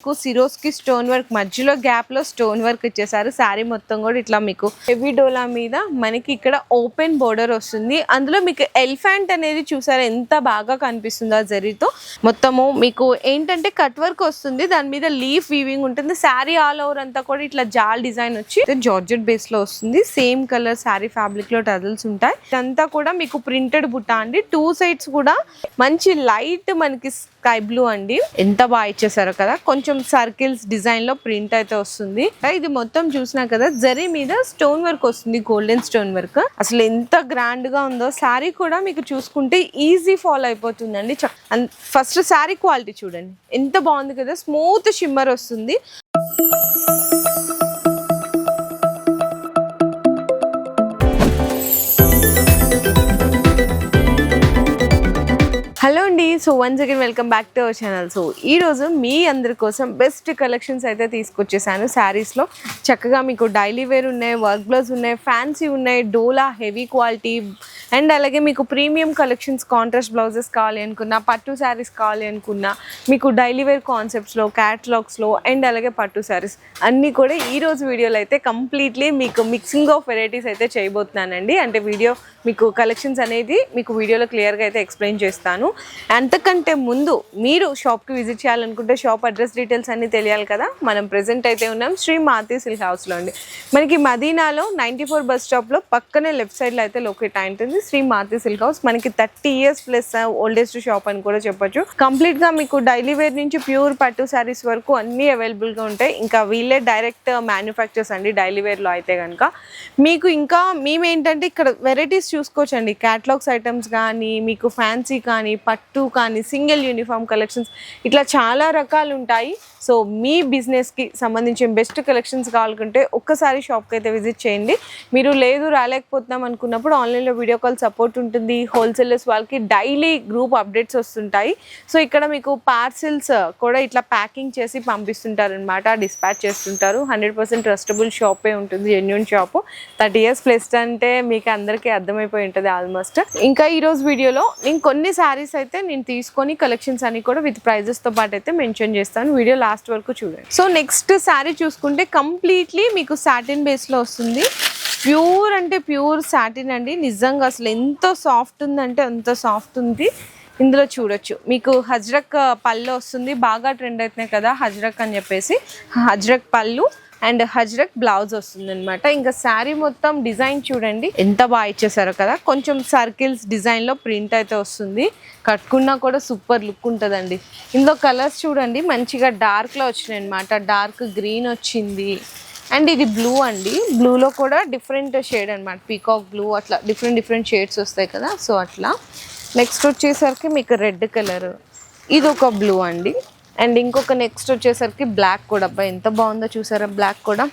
Swarovski stone work మధ్యలో gap లో stone work ఇచ్చేసారు. శారీ మొత్తం కూడా ఇట్లా మీకు హెవీ డోలా మీద మనకి ఇక్కడ ఓపెన్ బోర్డర్ వస్తుంది. అందులో మీకు ఎలిఫెంట్ అనేది చూసారా ఎంత బాగా కనిపిస్తుందో జరీతో. మొత్తము మీకు ఏంటంటే కట్ వర్క్ వస్తుంది, దాని మీద లీఫ్ వీవింగ్ ఉంటుంది. శారీ ఆల్ ఓవర్ అంతా కూడా ఇట్లా జాల్ డిజైన్ వచ్చి జార్జెట్ బేస్ లో వస్తుంది. సేమ్ కలర్ శారీ ఫ్యాబ్రిక్ లో టజల్స్ ఉంటాయి. ఇదంతా కూడా మీకు ప్రింటెడ్ బుట్ట అండి. టూ సైడ్స్ కూడా మంచి లైట్ మనకి స్కై బ్లూ అండి. ఎంత బాగా ఇచ్చేసారో కదా. కొంచెం సర్కిల్స్ డిజైన్ లో ప్రింట్ అయితే వస్తుంది. ఇది మొత్తం చూసినా కదా జరీ మీద స్టోన్ వర్క్ వస్తుంది, గోల్డెన్ స్టోన్ వర్క్. అసలు ఎంత గ్రాండ్ గా ఉందో. శారీ కూడా మీకు చూసుకుంటే ఈజీ ఫాలో అయిపోతుందండి. ఫస్ట్ శారీ క్వాలిటీ చూడండి ఎంత బాగుంది కదా, స్మూత్ షిమ్మర్ వస్తుంది. హలో అండి, so once again welcome back to our channel. So ఈరోజు మీ అందరి కోసం బెస్ట్ కలెక్షన్స్ అయితే తీసుకొచ్చేసాను. శారీస్లో చక్కగా మీకు డైలీ వేర్ ఉన్నాయి, వర్క్ బ్లౌజ్ ఉన్నాయి, ఫ్యాన్సీ ఉన్నాయి, డోలా హెవీ క్వాలిటీ అండ్ అలాగే మీకు ప్రీమియం కలెక్షన్స్, కాంట్రాస్ట్ బ్లౌజెస్ కావాలి అనుకున్నా, పట్టు శారీస్ కావాలి అనుకున్నా, మీకు డైలీ వేర్ కాన్సెప్ట్స్లో, క్యాటలాగ్స్లో అండ్ అలాగే పట్టు శారీస్ అన్నీ కూడా ఈరోజు వీడియోలో అయితే కంప్లీట్లీ మీకు మిక్సింగ్ ఆఫ్ వెరైటీస్ అయితే చేయబోతున్నానండి. అంటే వీడియో మీకు కలెక్షన్స్ అనేది మీకు వీడియోలో క్లియర్గా అయితే ఎక్స్ప్లెయిన్ చేస్తాను. అంతకంటే ముందు మీరు షాప్కి విజిట్ చేయాలనుకుంటే షాప్ అడ్రస్ డీటెయిల్స్ అన్నీ తెలియాలి కదా. మనం ప్రెజెంట్ అయితే ఉన్నాం శ్రీ మారుతి సిల్క్ హౌస్లో అండి. మనకి మదీనాలో 94 బస్ స్టాప్లో పక్కనే లెఫ్ట్ సైడ్లో అయితే లొకేట్ అయి ఉంటుంది శ్రీ మారుతి సిల్క్ హౌస్. మనకి 30 years ప్లస్ ఓల్డెస్ట్ షాప్ అని కూడా చెప్పొచ్చు. కంప్లీట్గా మీకు డైలీ వేర్ నుంచి ప్యూర్ పట్టు శారీస్ వరకు అన్నీ అవైలబుల్గా ఉంటాయి. ఇంకా వీళ్ళే డైరెక్ట్ మ్యానుఫ్యాక్చర్స్ అండి డైలీ వేర్లో అయితే కనుక. మీకు ఇంకా మేమేంటంటే ఇక్కడ వెరైటీస్ చూసుకోవచ్చండి. క్యాటలాగ్స్ ఐటమ్స్ కానీ, మీకు ఫ్యాన్సీ కానీ, పట్టు కానీ, సింగిల్ యూనిఫామ్ కలెక్షన్స్ ఇట్లా చాలా రకాలు ఉంటాయి. సో మీ బిజినెస్కి సంబంధించిన బెస్ట్ కలెక్షన్స్ కావాలనుకుంటే ఒక్కసారి షాప్కి అయితే విజిట్ చేయండి. మీరు లేదు రాలేకపోతున్నాం అనుకున్నప్పుడు ఆన్లైన్లో వీడియో కాల్ సపోర్ట్ ఉంటుంది. హోల్సేలర్స్ వాళ్ళకి డైలీ గ్రూప్ అప్డేట్స్ వస్తుంటాయి. సో ఇక్కడ మీకు పార్సిల్స్ కూడా ఇట్లా ప్యాకింగ్ చేసి పంపిస్తుంటారు అనమాట, డిస్పాచ్ చేస్తుంటారు. 100% ట్రస్టబుల్ షాపే ఉంటుంది, జెన్యూన్ షాపు. 30 years ప్లస్ అంటే మీకు అందరికీ అర్థమైపోయి ఉంటుంది ఆల్మోస్ట్. ఇంకా ఈరోజు వీడియోలో నేను కొన్ని శారీస్ అయితే నేను తీసుకొని కలెక్షన్స్ అన్ని కూడా విత్ ప్రైజెస్తో పాటు అయితే మెన్షన్ చేస్తాను. వీడియో లాస్ట్ వరకు చూడండి. సో నెక్స్ట్ శారీ చూసుకుంటే కంప్లీట్లీ మీకు సాటిన్ బేస్లో వస్తుంది. ప్యూర్ అంటే ప్యూర్ సాటిన్ అండి. నిజంగా అసలు ఎంత సాఫ్ట్ ఉందంటే అంత సాఫ్ట్ ఉంది. ఇందులో చూడొచ్చు మీకు హజ్రక్ పళ్ళు వస్తుంది. బాగా ట్రెండ్ అవుతున్నాయి కదా హజ్రక్ అని చెప్పేసి. హజ్రక్ పళ్ళు అండ్ హజ్రక్ బ్లౌజ్ వస్తుంది అనమాట. ఇంకా శారీ మొత్తం డిజైన్ చూడండి ఎంత బాగా ఇచ్చేసారో కదా. కొంచెం సర్కిల్స్ డిజైన్లో ప్రింట్ అయితే వస్తుంది. కట్టుకున్నా కూడా సూపర్ లుక్ ఉంటుందండి. ఇందులో కలర్స్ చూడండి మంచిగా డార్క్లో వచ్చినాయి అనమాట. డార్క్ గ్రీన్ వచ్చింది అండ్ ఇది బ్లూ అండి. బ్లూలో కూడా డిఫరెంట్ షేడ్ అనమాట, పీకాక్ బ్లూ అట్లా డిఫరెంట్ షేడ్స్ వస్తాయి కదా. సో అట్లా నెక్స్ట్ వచ్చేసరికి మీకు రెడ్ కలర్, ఇది ఒక బ్లూ అండి. అండ్ ఇంకొక నెక్స్ట్ వచ్చేసరికి బ్లాక్ కూడా. అబ్బా ఎంత బాగుందో చూసారా. బ్లాక్ కూడా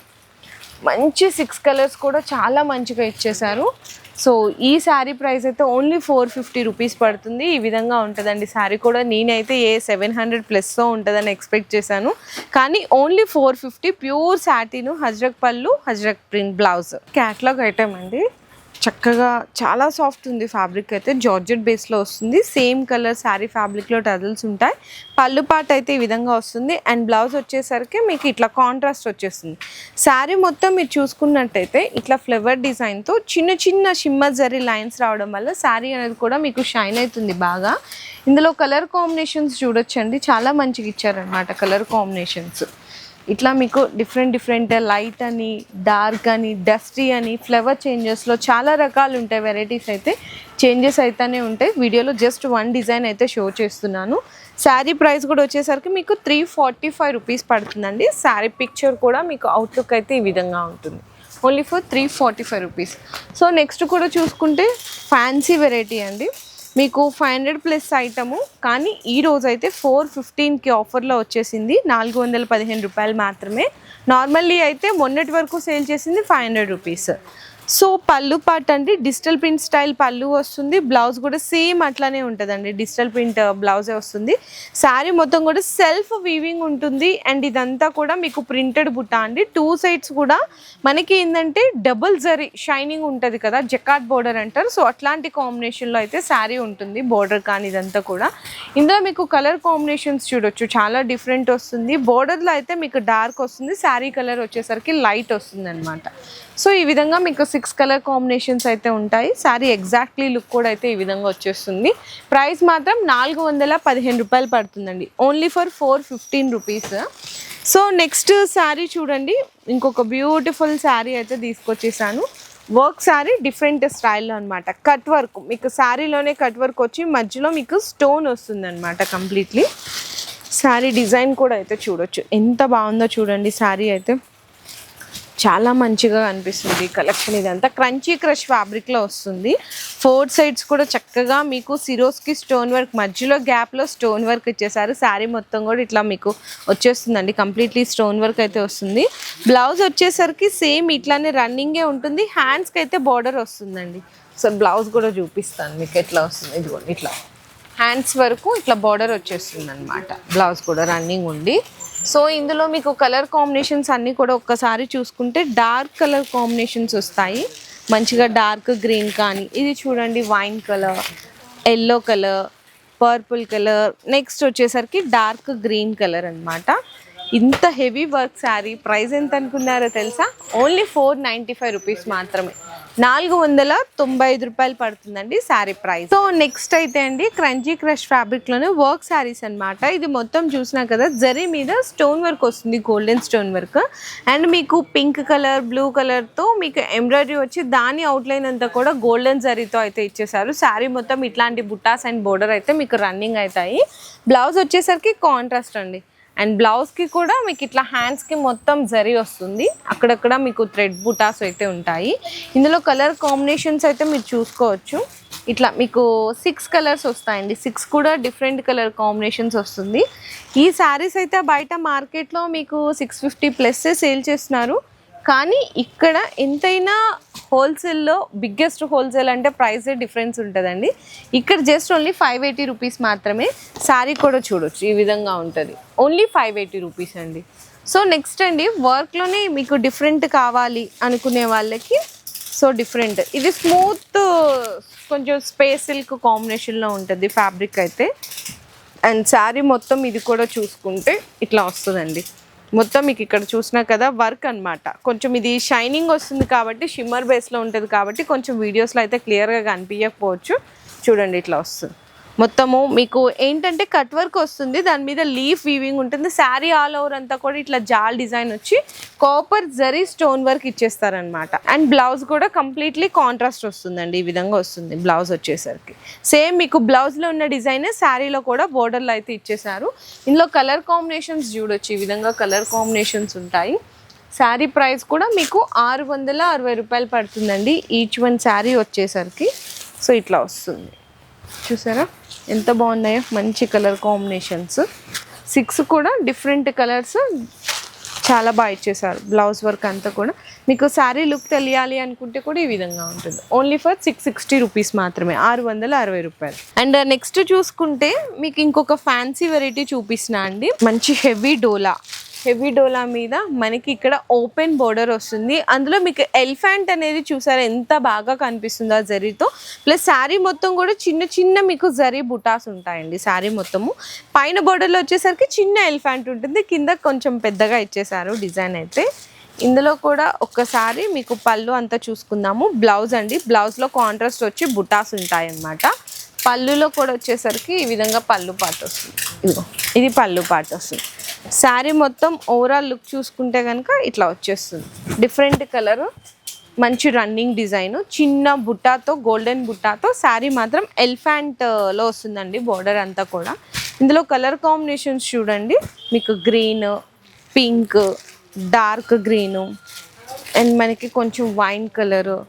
మంచి 6 కలర్స్ కూడా చాలా మంచిగా ఇచ్చేసారు. సో ఈ శారీ ప్రైస్ అయితే ఓన్లీ 450 రూపీస్ పడుతుంది. ఈ విధంగా ఉంటుందండి శారీ కూడా. నేనైతే 700 ప్లస్తో ఉంటుందని ఎక్స్పెక్ట్ చేశాను, కానీ ఓన్లీ 450. ప్యూర్ సాటిన్, హజ్రక్ పళ్ళు, Ajrakh print blouse. Catalogue item అండి. చక్కగా చాలా సాఫ్ట్ ఉంది ఫ్యాబ్రిక్ అయితే. జార్జెట్ బేస్లో వస్తుంది. సేమ్ కలర్ శారీ ఫ్యాబ్రిక్లో టజల్స్ ఉంటాయి. పళ్ళు పార్ట్ అయితే ఈ విధంగా వస్తుంది. అండ్ బ్లౌజ్ వచ్చేసరికి మీకు ఇట్లా కాంట్రాస్ట్ వచ్చేస్తుంది. శారీ మొత్తం మీరు చూసుకున్నట్టయితే ఇట్లా ఫ్లవర్ డిజైన్తో చిన్న షిమ్మర్ జరీ లైన్స్ రావడం వల్ల శారీ అనేది కూడా మీకు షైన్ అవుతుంది బాగా. ఇందులో కలర్ కాంబినేషన్స్ చూడొచ్చండి, చాలా మంచిగా ఇచ్చారనమాట కలర్ కాంబినేషన్స్. ఇట్లా మీకు డిఫరెంట్ లైట్ అని, డార్క్ అని, డస్టీ అని, ఫ్లేవర్ చేంజెస్లో చాలా రకాలు ఉంటాయి. వెరైటీస్ అయితే చేంజెస్ అయితేనే ఉంటాయి. వీడియోలో జస్ట్ 1 డిజైన్ అయితే షో చేస్తున్నాను. శారీ ప్రైస్ కూడా వచ్చేసరికి మీకు 345 రూపీస్ పడుతుందండి. శారీ పిక్చర్ కూడా మీకు అవుట్లుక్ అయితే ఈ విధంగా ఉంటుంది. Only for 345 rupees. So next కూడా చూసుకుంటే ఫ్యాన్సీ వెరైటీ అండి. మీకు 500 ప్లస్ ఐటము, కానీ ఈ రోజు అయితే 415కి ఆఫర్లో వచ్చేసింది. 415 రూపాయలు మాత్రమే. నార్మల్లీ అయితే మొన్నటి వరకు సేల్ చేసింది 500 రూపీస్. సో పళ్ళు పార్ట్ అండి డిజిటల్ ప్రింట్ స్టైల్ పళ్ళు వస్తుంది, బ్లౌజ్ కూడా సేమ్ అట్లానే ఉంటుందండి, డిజిటల్ ప్రింట్ బ్లౌజే వస్తుంది. శారీ మొత్తం కూడా సెల్ఫ్ వీవింగ్ ఉంటుంది అండ్ ఇదంతా కూడా మీకు ప్రింటెడ్ బుట్ట అండి. 2 సైడ్స్ కూడా మనకి ఏంటంటే డబుల్ జరీ షైనింగ్ ఉంటుంది కదా, జకాట్ బోర్డర్ అంటారు. సో అట్లాంటి కాంబినేషన్లో అయితే శారీ ఉంటుంది, బోర్డర్ కానీ ఇదంతా కూడా. ఇందులో మీకు కలర్ కాంబినేషన్స్ చూడొచ్చు, చాలా డిఫరెంట్ వస్తుంది. బోర్డర్లో అయితే మీకు డార్క్ వస్తుంది, శారీ కలర్ వచ్చేసరికి లైట్ వస్తుంది అనమాట. సో ఈ విధంగా మీకు 6 కలర్ కాంబినేషన్స్ అయితే ఉంటాయి. శారీ ఎగ్జాక్ట్లీ లుక్ కూడా అయితే ఈ విధంగా వచ్చేస్తుంది. ప్రైస్ మాత్రం 415 రూపాయలు పడుతుందండి, only for 415 rupees. So next sari చూడండి, ఇంకొక బ్యూటిఫుల్ శారీ అయితే తీసుకొచ్చేసాను. వర్క్ శారీ డిఫరెంట్ స్టైల్లో అనమాట, కట్ వర్క్ మీకు శారీలోనే కట్ వర్క్ వచ్చి మధ్యలో మీకు స్టోన్ వస్తుంది అనమాట కంప్లీట్లీ. శారీ డిజైన్ కూడా అయితే చూడొచ్చు ఎంత బాగుందో చూడండి. శారీ అయితే చాలా మంచిగా అనిపిస్తుంది కలెక్షన్. ఇదంతా క్రంచీ క్రష్ ఫ్యాబ్రిక్లో వస్తుంది. 4 సైడ్స్ కూడా చక్కగా మీకు సిరోస్కి స్టోన్ వర్క్, మధ్యలో గ్యాప్లో స్టోన్ వర్క్ ఇచ్చేసారు. శారీ మొత్తం కూడా ఇట్లా మీకు వచ్చేస్తుందండి, కంప్లీట్లీ స్టోన్ వర్క్ అయితే వస్తుంది. బ్లౌజ్ వచ్చేసరికి సేమ్ ఇట్లానే రన్నింగే ఉంటుంది, హ్యాండ్స్కి అయితే బార్డర్ వస్తుందండి. సో బ్లౌజ్ కూడా చూపిస్తాను మీకు ఎట్లా వస్తుంది. ఇదిగోండి ఇట్లా హ్యాండ్స్ వరకు ఇట్లా బార్డర్ వచ్చేస్తుంది అనమాట, బ్లౌజ్ కూడా రన్నింగ్ ఉండి. సో ఇందులో మీకు కలర్ కాంబినేషన్స్ అన్నీ కూడా ఒక్కసారి చూసుకుంటే డార్క్ కలర్ కాంబినేషన్స్ వస్తాయి, మంచిగా డార్క్ గ్రీన్ కానీ, ఇది చూడండి wine colour, yellow colour, purple colour, next వచ్చేసరికి డార్క్ గ్రీన్ కలర్ అనమాట. ఇంత హెవీ వర్క్ శారీ ప్రైస్ ఎంత అనుకున్నారో తెలుసా? ఓన్లీ 495 రూపీస్ మాత్రమే, 495 రూపాయలు పడుతుందండి శారీ ప్రైస్. సో నెక్స్ట్ అయితే అండి క్రంచీ క్రష్ ఫ్యాబ్రిక్లోనే వర్క్ శారీస్ అనమాట. ఇది మొత్తం చూసినా కదా జరీ మీద స్టోన్ వర్క్ వస్తుంది, గోల్డెన్ స్టోన్ వర్క్, అండ్ మీకు పింక్ కలర్ బ్లూ కలర్తో మీకు ఎంబ్రాయిడరీ వచ్చి దాని అవుట్లైన్ అంతా కూడా గోల్డెన్ జరీతో అయితే ఇచ్చేసారు. శారీ మొత్తం ఇట్లాంటి బుట్టాస్ అండ్ బోర్డర్ అయితే మీకు రన్నింగ్ అవుతాయి. బ్లౌజ్ వచ్చేసరికి కాంట్రాస్ట్ అండి, అండ్ బ్లౌజ్కి కూడా మీకు ఇట్లా హ్యాండ్స్కి మొత్తం జరీ వస్తుంది, అక్కడక్కడ మీకు థ్రెడ్ బుటాస్ అయితే ఉంటాయి. ఇందులో కలర్ కాంబినేషన్స్ అయితే మీరు చూసుకోవచ్చు, ఇట్లా మీకు 6 కలర్స్ వస్తాయండి, 6 కూడా డిఫరెంట్ కలర్ కాంబినేషన్స్ వస్తుంది. ఈ శారీస్ అయితే బయట మార్కెట్లో మీకు 650 ప్లస్ సేల్ చేస్తున్నారు, కానీ ఇక్కడ ఎంతైనా హోల్సేల్లో బిగ్గెస్ట్ హోల్సేల్ అంటే ప్రైస్ డిఫరెన్స్ ఉంటుందండి. ఇక్కడ జస్ట్ ఓన్లీ 580 రూపీస్ మాత్రమే. శారీ కూడా చూడొచ్చు ఈ విధంగా ఉంటుంది, ఓన్లీ 580 రూపీస్ అండి. సో నెక్స్ట్ అండి వర్క్లోనే మీకు డిఫరెంట్ కావాలి అనుకునే వాళ్ళకి, సో డిఫరెంట్ ఇది స్మూత్ కొంచెం స్పేస్ సిల్క్ కాంబినేషన్లో ఉంటుంది ఫ్యాబ్రిక్ అయితే. అండ్ శారీ మొత్తం ఇది కూడా చూసుకుంటే ఇట్లా వస్తుందండి, మొత్తం మీకు ఇక్కడ చూసినా కదా వర్క్ అనమాట. కొంచెం ఇది షైనింగ్ వస్తుంది కాబట్టి షిమ్మర్ బేస్లో ఉంటుంది కాబట్టి కొంచెం వీడియోస్లో అయితే క్లియర్గా కనిపించకపోవచ్చు. చూడండి ఇట్లా వస్తుంది మొత్తము మీకు ఏంటంటే కట్ వర్క్ వస్తుంది, దాని మీద లీఫ్ వీవింగ్ ఉంటుంది. శారీ ఆల్ ఓవర్ అంతా కూడా ఇట్లా జాల్ డిజైన్ వచ్చి కాపర్ జరీ స్టోన్ వర్క్ ఇచ్చేస్తారనమాట. అండ్ బ్లౌజ్ కూడా కంప్లీట్లీ కాంట్రాస్ట్ వస్తుందండి, ఈ విధంగా వస్తుంది బ్లౌజ్ వచ్చేసరికి. సేమ్ మీకు బ్లౌజ్లో ఉన్న డిజైన్ శారీలో కూడా బోర్డర్లో అయితే ఇచ్చేసారు. ఇందులో కలర్ కాంబినేషన్స్ చూడొచ్చు, ఈ విధంగా కలర్ కాంబినేషన్స్ ఉంటాయి. శారీ ప్రైస్ కూడా మీకు 660 రూపాయలు పడుతుందండి ఈచ్ వన్ శారీ వచ్చేసరికి. సో ఇట్లా వస్తుంది, చూసారా ఎంత బాగున్నాయో, మంచి కలర్ కాంబినేషన్స్. 6 కూడా డిఫరెంట్ కలర్స్ చాలా బాగా ఇచ్చేసారు. బ్లౌజ్ వర్క్ అంతా కూడా మీకు శారీ లుక్ తెలియాలి అనుకుంటే కూడా ఈ విధంగా ఉంటుంది, ఓన్లీ ఫర్ 660 రూపీస్ మాత్రమే, 660 రూపాయలు. అండ్ నెక్స్ట్ చూసుకుంటే మీకు ఇంకొక ఫ్యాన్సీ వెరైటీ చూపిస్తున్నా అండి, మంచి హెవీ డోలా మీద మనకి ఇక్కడ ఓపెన్ బోర్డర్ వస్తుంది. అందులో మీకు ఎలిఫెంట్ అనేది చూసారా ఎంత బాగా కనిపిస్తుందో జరీతో, ప్లస్ శారీ మొత్తం కూడా చిన్న చిన్న మీకు జరీ బుటాస్ ఉంటాయండి. శారీ మొత్తము పైన బోర్డర్లో వచ్చేసరికి చిన్న ఎలిఫెంట్ ఉంటుంది, కింద కొంచెం పెద్దగా ఇచ్చేసారు డిజైన్ అయితే. ఇందులో కూడా ఒక్కసారి మీకు పళ్ళు అంతా చూసుకుందాము. బ్లౌజ్ అండి, బ్లౌజ్లో కాంట్రాస్ట్ వచ్చి బుటాస్ ఉంటాయి అన్నమాట. పళ్ళులో కూడా వచ్చేసరికి ఈ విధంగా పళ్ళు పాట వస్తుంది, ఇదిగో ఇది పళ్ళు పాట వస్తుంది. శారీ మొత్తం ఓవరాల్ లుక్ చూసుకుంటే కనుక ఇట్లా వచ్చేస్తుంది, డిఫరెంట్ కలరు, మంచి రన్నింగ్ డిజైన్, చిన్న బుట్టాతో గోల్డెన్ బుట్టాతో. శారీ మాత్రం ఎలిఫెంట్లో వస్తుందండి బోర్డర్ అంతా కూడా. ఇందులో కలర్ కాంబినేషన్స్ చూడండి, మీకు green, pink, dark green, and మనకి కొంచెం వైన్ కలరు,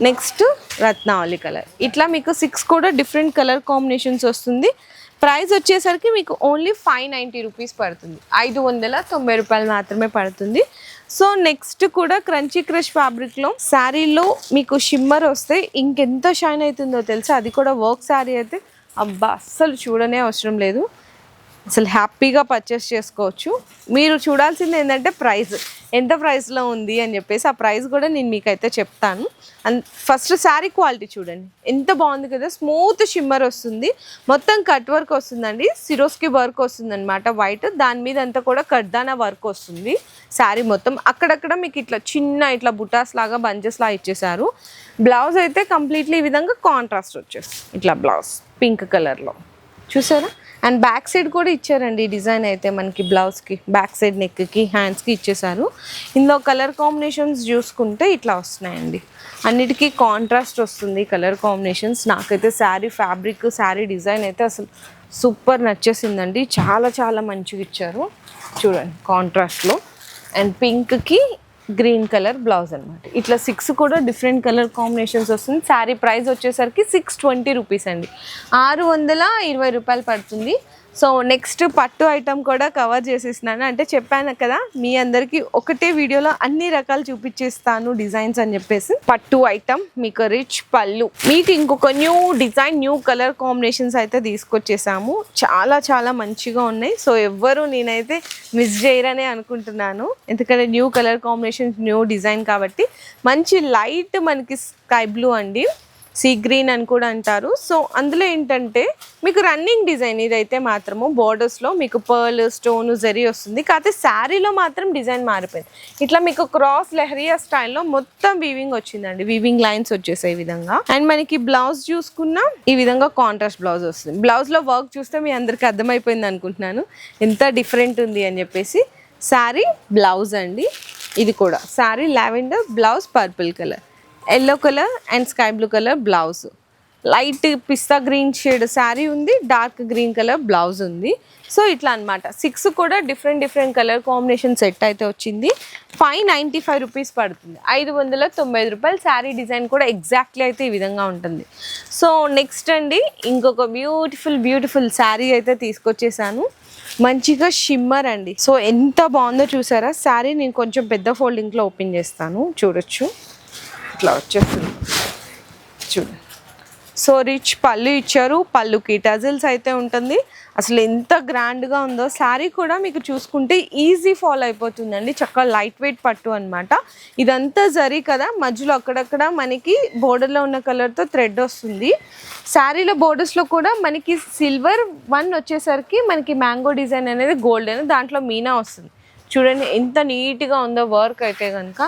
నెక్స్ట్ రత్నావళి కలర్, ఇట్లా మీకు 6 కూడా డిఫరెంట్ కలర్ కాంబినేషన్స్ వస్తుంది. ప్రైస్ వచ్చేసరికి మీకు ఓన్లీ 590 రూపీస్ పడుతుంది, 590 రూపాయలు మాత్రమే పడుతుంది. సో నెక్స్ట్ కూడా క్రంచీ క్రష్ ఫ్యాబ్రిక్లో శారీలో మీకు షిమ్మర్ వస్తే ఇంకెంత షైన్ అవుతుందో తెలుసా. అది కూడా వర్క్ శారీ అయితే అబ్బా అస్సలు చూడనే అవసరం లేదు, అసలు హ్యాపీగా పర్చేస్ చేసుకోవచ్చు. మీరు చూడాల్సింది ఏంటంటే ప్రైస్, ఎంత ప్రైస్లో ఉంది అని చెప్పేసి ఆ ప్రైస్ కూడా నేను మీకైతే చెప్తాను. అండ్ ఫస్ట్ శారీ క్వాలిటీ చూడండి ఎంత బాగుంది కదా, స్మూత్ షిమ్మర్ వస్తుంది, మొత్తం కట్ వర్క్ వస్తుందండి, సిరోస్కి వర్క్ వస్తుంది అనమాట వైట్, దాని మీద అంతా కూడా కడ్దానా వర్క్ వస్తుంది. శారీ మొత్తం అక్కడక్కడ మీకు ఇట్లా చిన్న ఇట్లా బుటాస్ లాగా బంచెస్ లాగా ఇచ్చేసారు. బ్లౌజ్ అయితే కంప్లీట్లీ ఈ విధంగా కాంట్రాస్ట్ వచ్చేస్తుంది, ఇట్లా బ్లౌజ్ పింక్ కలర్లో చూసారా. అండ్ బ్యాక్ సైడ్ కూడా ఇచ్చారండి ఈ డిజైన్ అయితే మనకి బ్లౌజ్కి, బ్యాక్ సైడ్ నెక్కి హ్యాండ్స్కి ఇచ్చేసారు. ఇందులో కలర్ కాంబినేషన్స్ చూసుకుంటే ఇట్లా వస్తున్నాయండి, అన్నిటికీ కాంట్రాస్ట్ వస్తుంది కలర్ కాంబినేషన్స్. నాకైతే శారీ ఫ్యాబ్రిక్ శారీ డిజైన్ అయితే అసలు సూపర్ నచ్చేసిందండి, చాలా చాలా మంచిగా ఇచ్చారు చూడండి కాంట్రాస్ట్లో. అండ్ పింక్కి గ్రీన్ కలర్ బ్లౌజ్ అనమాట. ఇట్లా 6 కూడా డిఫరెంట్ కలర్ కాంబినేషన్స్ వస్తుంది. శారీ ప్రైస్ వచ్చేసరికి 620 రూపీస్ అండి, 620 రూపాయలు పడుతుంది. సో నెక్స్ట్ పట్టు ఐటమ్ కూడా కవర్ చేసేసినాను, అంటే చెప్పాను కదా మీ అందరికీ ఒకటే వీడియోలో అన్ని రకాలు చూపించేస్తాను డిజైన్స్ అని చెప్పేసి. పట్టు ఐటమ్ మీకు రిచ్ పళ్ళు, మీకు ఇంకొక new design new colour combinations అయితే తీసుకొచ్చేసాము, చాలా చాలా మంచిగా ఉన్నాయి. సో ఎవ్వరు నేనైతే మిస్ చేయరనే అనుకుంటున్నాను, ఎందుకంటే new colour combination new design కాబట్టి. మంచి లైట్ మనకి స్కై బ్లూ అండి, సీ గ్రీన్ అని కూడా అంటారు. సో అందులో ఏంటంటే మీకు రన్నింగ్ డిజైన్ ఇదైతే మాత్రము బోర్డర్స్లో మీకు పర్ల్ స్టోన్ జరీ వస్తుంది, కాకపోతే శారీలో మాత్రం డిజైన్ మారిపోయింది. ఇట్లా మీకు క్రాస్ లెహరియా స్టైల్లో మొత్తం వీవింగ్ వచ్చిందండి, వీవింగ్ లైన్స్ వచ్చేసాయి ఈ విధంగా. అండ్ మనకి బ్లౌజ్ చూసుకున్నా ఈ విధంగా కాంట్రాస్ట్ బ్లౌజ్ వస్తుంది. బ్లౌజ్లో వర్క్ చూస్తే మీ అందరికి అర్థమైపోయింది అనుకుంటున్నాను ఎంత డిఫరెంట్ ఉంది అని చెప్పేసి. శారీ బ్లౌజ్ అండి, ఇది కూడా sari lavender blouse, purple colour, yellow colour and sky blue colour blouse, light pista green shade sari ఉంది, డార్క్ గ్రీన్ కలర్ బ్లౌజ్ ఉంది. సో ఇట్లా అనమాట 6 కూడా డిఫరెంట్ కలర్ కాంబినేషన్ సెట్ అయితే వచ్చింది. 595 రూపీస్ పడుతుంది, 595 రూపాయలు. శారీ డిజైన్ కూడా ఎగ్జాక్ట్లీ అయితే ఈ విధంగా ఉంటుంది. సో నెక్స్ట్ అండి ఇంకొక బ్యూటిఫుల్ శారీ అయితే తీసుకొచ్చేసాను, మంచిగా షిమ్మర్ అండి. సో ఎంత బాగుందో చూసారా శారీ. నేను కొంచెం పెద్ద ఫోల్డింగ్లో ఓపెన్ చేస్తాను, చూడొచ్చు ఇట్లా వచ్చేస్తుంది చూడండి. సో రిచ్ పళ్ళు ఇచ్చారు, పళ్ళుకి టజిల్స్ అయితే ఉంటుంది. అసలు ఎంత గ్రాండ్గా ఉందో శారీ కూడా మీకు చూసుకుంటే ఈజీ ఫాల్ అయిపోతుందండి, చక్కగా లైట్ వెయిట్ పట్టు అనమాట. ఇదంతా జరీ కదా, మధ్యలో అక్కడక్కడ మనకి బోర్డర్లో ఉన్న కలర్తో థ్రెడ్ వస్తుంది. శారీలో బోర్డర్స్లో కూడా మనకి సిల్వర్ వన్ వచ్చేసరికి మనకి మ్యాంగో డిజైన్ అనేది గోల్డెన్, దాంట్లో మీనా వస్తుంది. చూడండి ఎంత నీట్గా ఉందో వర్క్ అయితే కనుక.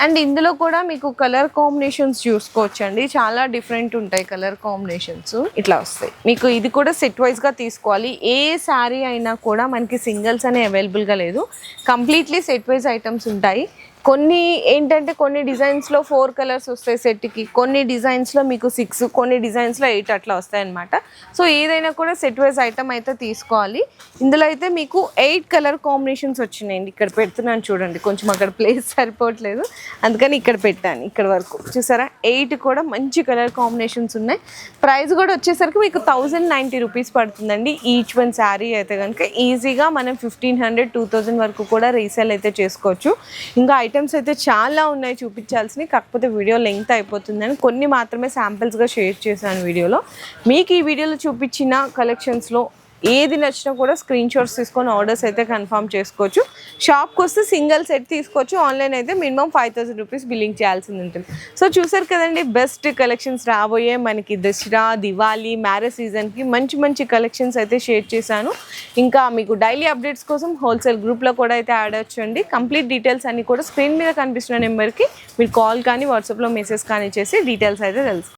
అండ్ ఇందులో కూడా మీకు కలర్ కాంబినేషన్స్ చూసుకోవచ్చండి, చాలా డిఫరెంట్ ఉంటాయి కలర్ కాంబినేషన్స్ ఇట్లా వస్తాయి మీకు. ఇది కూడా సెట్ వైజ్గా తీసుకోవాలి, ఏ శారీ అయినా కూడా మనకి సింగిల్స్ అనే అవైలబుల్గా లేదు, కంప్లీట్లీ సెట్ వైజ్ ఐటమ్స్ ఉంటాయి. కొన్ని ఏంటంటే కొన్ని డిజైన్స్లో 4 కలర్స్ వస్తాయి సెట్కి, కొన్ని డిజైన్స్లో మీకు 6, కొన్ని డిజైన్స్లో 8 అట్లా వస్తాయి అనమాట. సో ఏదైనా కూడా సెట్ వైజ్ ఐటమ్ అయితే తీసుకోవాలి. ఇందులో అయితే మీకు 8 కలర్ కాంబినేషన్స్ వచ్చినాయండి, ఇక్కడ పెడుతున్నాను చూడండి, కొంచెం అక్కడ ప్లేస్ సరిపోవట్లేదు అందుకని ఇక్కడ పెట్టాను, ఇక్కడ వరకు చూసారా 8 కూడా మంచి కలర్ కాంబినేషన్స్ ఉన్నాయి. ప్రైస్ కూడా వచ్చేసరికి మీకు 1090 రూపీస్ పడుతుందండి ఈచ్ వన్ శారీ అయితే కనుక. ఈజీగా మనం 1500, 2000 వరకు కూడా రీసేల్ అయితే చేసుకోవచ్చు. ఇంకా ఐటమ్స్ అయితే చాలా ఉన్నాయి చూపించాల్సినవి, కాకపోతే వీడియో లెంగ్త్ అయిపోతుందని కొన్ని మాత్రమే శాంపిల్స్గా షేర్ చేశాను వీడియోలో. మీకు ఈ వీడియోలో చూపించిన కలెక్షన్స్లో ఏది నచ్చినా కూడా స్క్రీన్ షాట్స్ తీసుకొని ఆర్డర్స్ అయితే కన్ఫర్మ్ చేసుకోవచ్చు. షాప్కి వస్తే సింగిల్ సెట్ తీసుకోవచ్చు, ఆన్లైన్ అయితే మినిమం 5000 రూపీస్ బిల్లింగ్ చేయాల్సింది ఉంటుంది. సో చూసారు కదండి బెస్ట్ కలెక్షన్స్ రాబోయే మనకి దసరా, దివాళీ, మ్యారేజ్ సీజన్కి మంచి కలెక్షన్స్ అయితే షేర్ చేశాను. ఇంకా మీకు డైలీ అప్డేట్స్ కోసం హోల్సేల్ గ్రూప్లో కూడా అయితే యాడ్ అవ్వచ్చండి. కంప్లీట్ డీటెయిల్స్ అన్నీ కూడా స్క్రీన్ మీద కనిపిస్తున్న నెంబర్కి మీరు కాల్ కానీ వాట్సాప్లో మెసేజ్ కానీ చేసి డీటెయిల్స్ అయితే తెలుసు.